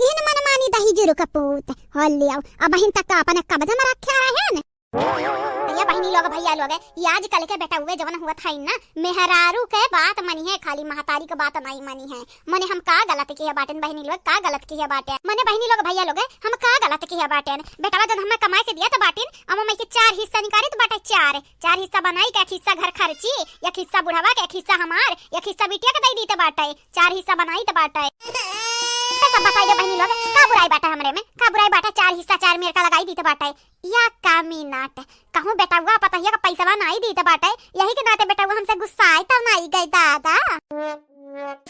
किन मन मानी दही जुरु कपूत होली आओ अब बहिन तक अपन कब्जा में रखा है न ये बहिनी लोग भैया लोग ये आज कल के बेटा हुए जवन हुआ था ना मेहरारू के बात मनी है, खाली महतारी के बात नहीं मनी है। मने हम का गलत किया बाटन बहिनी लोग, का गलत किया बाटे मने बहिनी लोग भैया लोग हम का गलत किया बाटन। बेटा जन हमें कमाए के दिया तो बाटिन अब मैं के 4 हिस्सा निकाले तो बाटे 4 हिस्सा बनाई के, एक हिस्सा घर खर्ची, एक हिस्सा बुढ़ावा के, एक हिस्सा हमार, एक हिस्सा बिटिया के दे दी तो बाटे 4 हिस्सा बनाई तो बाटे। सब बताइए बहनी लोग का बुराई बाटा हमरे में, का बुराई बाटा 4 हिस्सा 4 मेर का लगाई दी तो बाटे या कामी नाट कहूं बेटा हुआ पता है का पैसा ना आई दी तो बाटे यही के नाते बेटा हुआ हमसे गुस्सा आए तो नहीं गई दादा।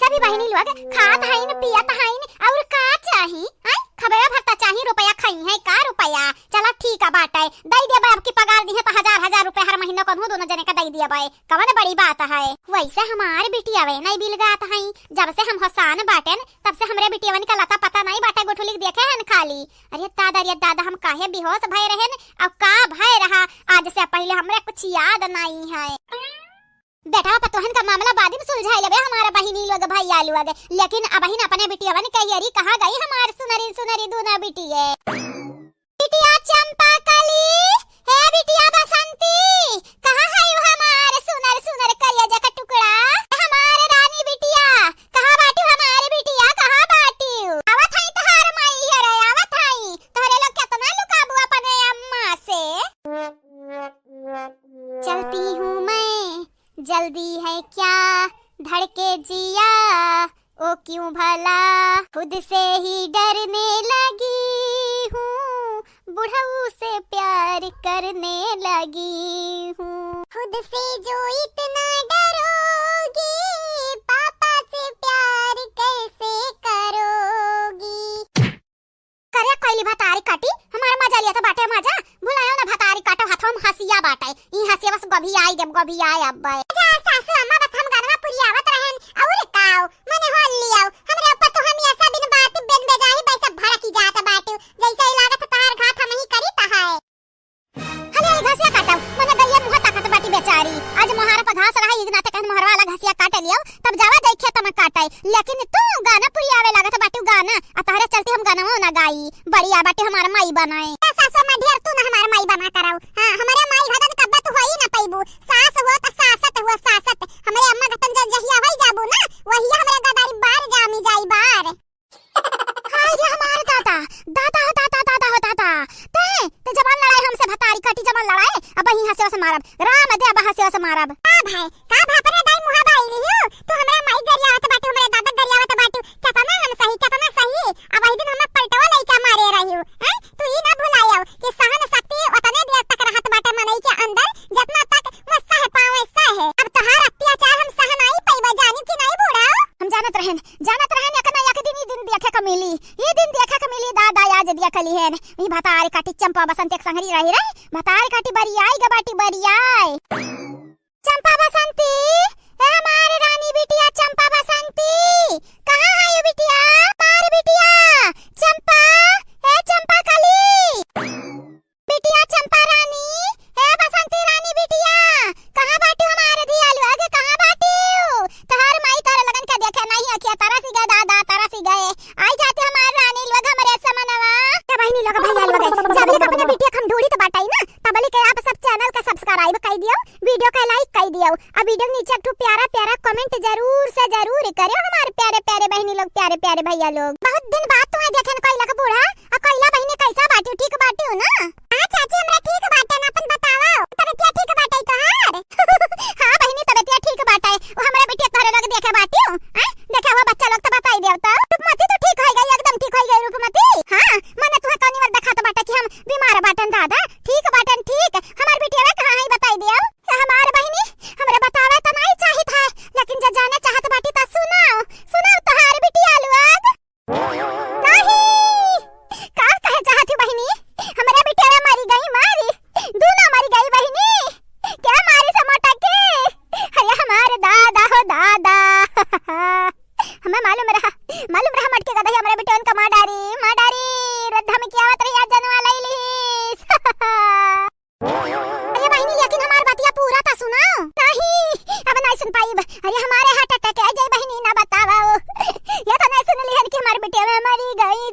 सभी बहनी लोग खात है न पियत है न और का चाही आई खबरा भरता चाही रुपया खाई है का रुपया चला ठीक है बाटे दे दे बाप की पगार दी है तो 1000 रुपए हर महीना को दोनों जने का दे दिया बाय कवन बड़ी बात है। वैसे हमारे बिटिया वे नहीं बिल गात है जब से हम हसान बाटेन तब से हमरे बिटियावन का लता पता नहीं बाटे गोठुलिक देखे हन खाली। अरे दादा हम काहे बेहोश भय रहन अब का भय रहा आज से पहले हमरे कुछ याद नहीं है। बेटा पतोहन का मामला बाद में सुलझाई लेबे हमारा बहिनी लोग भैया लोग, लेकिन अब बहिन अपने बिटियावन कहियरी कहां गई हमार सुनरी दोनों बिटिया। बिटिया चंपा कली है बिटिया बसंती कहां है वो हमारे सुनर कलिया का टुकड़ा हमारे रानी बिटिया कहां बाटी हमारे बिटिया कहां बाटी आवत है तोहार माई है रे आवत है तोरे लोग कितना लुकाबू अपने अम्मा से। चलती हूं मैं जल्दी है क्या धड़के जिया ओ क्यों भला खुद से ही डरने लगी हूँ बुढ़ऊ से प्यार करने लगी हूँ। खुद से जो इतना डरोगी पापा से प्यार कैसे करोगी। करे कोई भतारी काटी हमारा मजा लिया था बाटे मजा भुलायो ना भतारी काटो हाथों में हसिया बाटे ई हसिया बस गभी आई अब सासू अम्मा बस हम गाना पूरी आवत रहन और काओ मने होल लियाओ हमरे ऊपर तो हम ऐसा दिन बात बेन बेजाही बैसा भड़ा की जात बाटे जैसे ही लागत तार घात हम ही करी ता है। हले घसिया काटो मने दैया मुंह ताकत बाटी बेचारी आज मोहारा पर घास रहा इगना ते कहन मोहरा वाला घसिया काट लियो तब जावा जाई खेत में काटाई लेकिन तू गाना पूरी आवे लागत बाटी गाना आ तारे चलते हम गाना ना गाई बढ़िया बाटे हमारा माई बनाए सासू में ढेर तू ना हमारा माई बना कराओ हां हमारे माई हदन कब्बा तू होई ना पैबू सास हो त सासत हमारे अम्मा गतन जहिया होई जाबू ना वही हमारे दादारी बार जामी जाई बार। हाय रे हमारे दादा ते जवान लड़ाई हमसे भतारी काटी जवान लड़ाई अब ही हंसे से मारब राम दे अब हंसे से मारब का भाई दाई मुहा भाई लियो तू हमरा माई गरियावत बाटू हमरा दादा गरियावत बाटू केतना सही अब वही दिन हम पलटवा लइका मारे रहियो हैं तू ई ना भुलायो कि सहन शक्ति ओतने देर तक रहत बाटे मनई के अंदर जितना तक मुस्सा है पावे सा है अब तोहार अत्याचार हम सहन आई पैबा जानी कि नहीं बूढ़ा हम जानत रहन एकना एक दिन देखे का मिली ये दिन देखे का मिली दादा आज दिया कली है ई भतारी काटी चंपा बसंती एक संगरी रही रे भतारी काटी बरियाई गबाटी बरियाई चंपा बसंती ए हमारे रानी बिटिया चंपा बसंती कहां है ये बिटिया मार बिटिया चंपा ए चंपा कली बिटिया चंपा रानी ए बसंती रानी बिटिया कहां बाटी हमारे दिया लोग कहां बाटी तोहर माई तारे लगन के देखे नहीं है क्या तारा सी गए दादा तारा सी गए आई जाते हमारे रानी लोग हमारे समनवा क्या बहनी लोग भैया लोग जब ले अपने बिटिया हम ढूंढी तो बाटाई ना तब ले के आप सब चैनल का सब्सक्राइब कर दियो वीडियो का लाइक कर दियो अब वीडियो के नीचे एक प्यारा कमेंट जरूर से जरूर करियो हमारे प्यारे बहनी लोग प्यारे भैया लोग। बहुत दिन बाद तुम्हें देखे कोई लगा बूढ़ा और कोईला बहनी कैसा बाटी ठीक बाटी हो ना हां चाची हमरा ठीक बाटे ना अपन बताओ तबे क्या ठीक बाटे तोहार हां बहनी तबे क्या ठीक बाटे वो हमरा बेटी तोहरे लग देखे बाटी हो हैं देखा हुआ बच्चा लोग तो बताई देव तो रूपमती तो ठीक हो गई एकदम ठीक हो गई रूपमती हां मने तुम्हें कौनी बार देखा तो बाटे कि हम बीमार बाटन दादा ठीक बाटन ठीक हमार बेटी वे कहां है बताई दियो हमार बहनी हमरे बतावे तो नहीं चाहिए था लेकिन जब जाने चाहत बाटी तो सुनाओ तोहार बिटिया लोग नहीं का कहे चाहती बहनी हमरे बिटिया मारी गई दूना मारी गई बहनी क्या मारी से मोटा के अरे हमारे दादा हो दादा हमें मालूम रहा मटके गदही हमारे बिटिया का मां डारी रद्धा में क्या आवत रही आज जनवा लईलीस अरे बहनी लेकिन हमार बतिया पूरा तो सुनाओ नहीं अब नहीं सुन पाई अरे हमारे हार्ट अटैक आ जाए बहनी ना बताओ ये तो नहीं सुन ली है कि हमारी बिटिया में मरी गई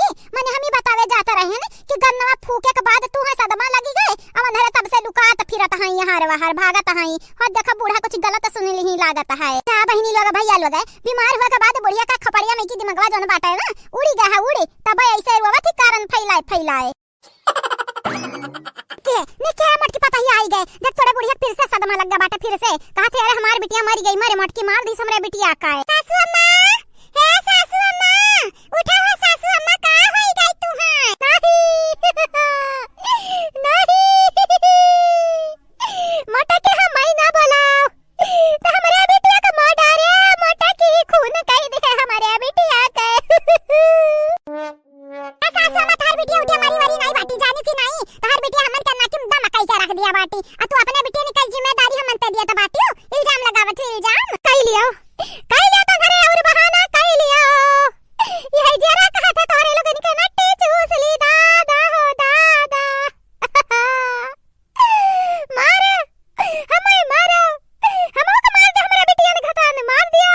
बाटी मने हम ही बतावे जात रहे हैं कि गन्नवा फूके के बाद तू है सदमा लगी गए अब अंधेरे तब से लुकात फिरत हई यहाँ रे बाहर भागत हई और देखा बूढ़ा कुछ गलत सुन ली लागत है का बहनी लोग भैया लोग बीमार हुआ के बाद बुढ़िया का खपड़िया में की दिमागवा जन बाटा है ना उड़ी गया है उड़ी तब ऐसे हुआ थी कारण फैलाए के ने क्या मटकी पता ही आई गए देख थोड़ा बुढ़िया फिर से सदमा लग गया बाटा फिर से कहा थे अरे हमारी बिटिया मर गई मारे मटकी मार दी हमरे बिटिया का है सासू अम्मा हे सासू अम्मा उठा हो सासू अम्मा का होई गई तू है नहीं मोटा के हम ही ना बोलाओ तो हमारे बिटिया का मार डारे मोटा की खून कह दे हमारे बिटिया का सासू अम्मा तार बिटिया उठे मारी वारी नहीं बाटी जानी की नहीं तार बिटिया हमन के नाकी मुद्दा मकाई के रख दिया बाटी आ तू अपने बिटिया ने कल जिम्मेदारी हमन ते दिया था बाटी इल्जाम लगावत इल्जाम कह लियो तो घरे और बहाना कह लियो ये जरा कहा था तोरे लोगन के नट्टी चूस ली दादा हो दादा मार हमें मारो हमो को मार दे हमारे बिटिया ने घटान मार दिया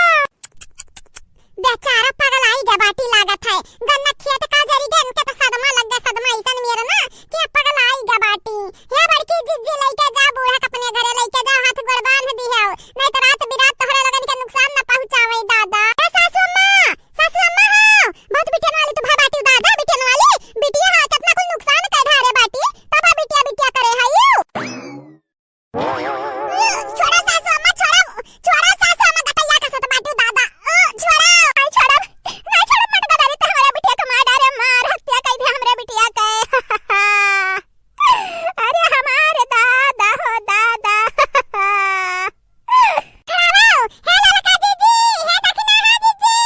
बेचारा पागल आई गया बाटी लागत है गन्ना खेत का जरी गन के तो सदमा लग गया सदमा ऐसन मेरा ना कि पागल आई गया बाटी हे बड़की जिज्जी लेके जा बूढ़ा अपने घरे लेके जा हाथ गोड़ बांध दी है नहीं तो रात बिरात तोहरे लगन के नुकसान ना पहुंचावे दादा ए सासू अम्मा हो बहुत बिटिया वाली तू बाटी दादा बिटिया वाली बिटिया हां कितना कोई नुकसान कर धारे बाटी तब बिटिया करे हायो छोड़ा सासू अम्मा छोड़ा सासू अम्मा गटैया का सत बाटी दादा छोड़ा नहीं छोड़ा मत गदारी तो हमारे बिटिया को मार डारे मार हत्या कर दे हमरे बिटिया का अरे हमारे दादा हो दादा छड़ाओ हे ललका जीजी हे दखना हा जीजी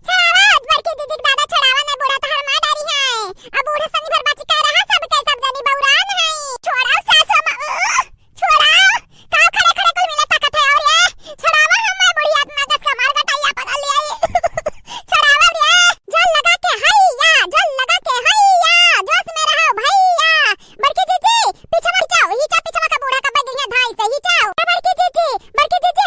छड़ाओ बड़की जीजी दादा छड़ावा ने बूढ़ा तो हर मार डारी है अब बूढ़ा सनी भर बाची कह रहा सब के सब जनी बौरान है छोड़ाओ सासू अम्मा छोड़ाओ काव खड़े खड़े कुल मिले ताकत है और ये छड़ावा हमारे बुढ़िया इतना दस का मार गटाइया पकड़ ले आई छड़ावा रे जल लगा के हैया जोश में रहो भैया बड़की जीजी पीछे मत जाओ हिचा पीछे का बूढ़ा का बगिया धाई से हिचाओ बड़की जीजी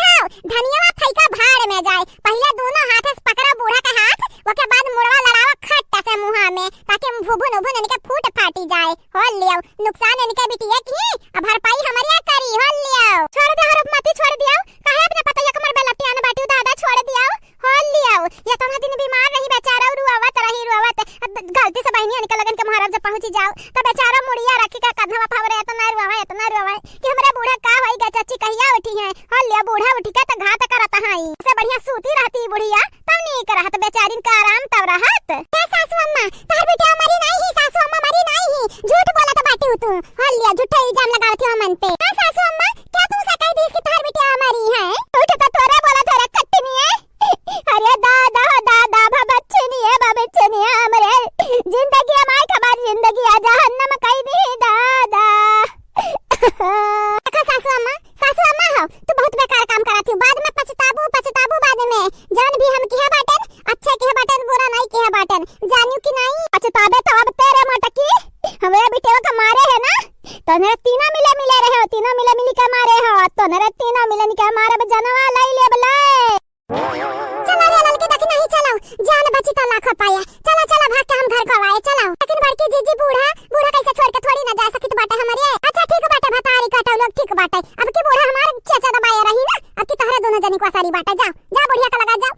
हां धनिया फैका भाड़ में जाए पहले दोनों हाथ से पकड़ा बूढ़ा का हाथ ओके बाद मुड़वा लड़ावा खट्टा से मुंह में ताकि भुभुन इनके फूट फाटी जाए हो लियो नुकसान इनके बिटिया की अब भरपाई हमारी करी हो लियो छोड़ दे हरप मत छोड़ दियो काहे अपने पता ये कमर बेलटिया ने बाटी दादा छोड़ दियो हो लियो ये तो दिन बीमार रही बेचारा रुआवत गलती से बहनिया निकल लगन के महाराज जब पहुंची जाओ तो बेचारा मुड़िया रखी का कन्हवा फावरे इतना रुआवा कि हमरे बूढ़ा का होई गा चाची कहिया उठी है हो लियो बूढ़ा उठी के तो घात करत हई से बढ़िया सूती रहती बुढ़िया तब नहीं करत बेचारिन का आराम तब रहत ए सासू अम्मा तार बेटा हमारी नहीं ही सासू अम्मा हमारी नहीं ही झूठ बोलत बाटी तू हो लियो झूठा इल्जाम लगावत हो मन पे ए सासू अम्मा क्या तू से कह दी कि तार बेटा हमारी है उठ तो तोरा बोला तोरा कट्टी नहीं है अरे दादा बच्चे नहीं है हमरे जिंदगी हमारी खबर जिंदगी आ जहन्नम कह दी दादा सासू अम्मा हो तू बहुत बेकार काम कराती बाद में पछताबू बाद में जान भी हम किया बाटन अच्छे किया बाटन बुरा नहीं किया बाटन जानियो कि नहीं पछताबे तो अब तेरे मटकी हमारे बेटे का मारे है ना तो ने तीनों मिले रहे हो तीनों मिले के मारे हो तो ने तीनों मिले के मारे जनवा लाई ले बले चलो रे ललके तक नहीं चलो जान बची तो लाखों पाया चलो भाग के हम घर को आए चलो लेकिन बड़की जीजी बूढ़ा कैसे छोड़ के थोड़ी ना जा सकती बाटे हमारे अच्छा ठीक बाटे भतारी काटो लोग ठीक बाटे अब की बूढ़ा हमारे चाचा दबाए रही ना अब की तोहरे दोनों जनी को सारी बाटे जाओ बुढ़िया का लगा जाओ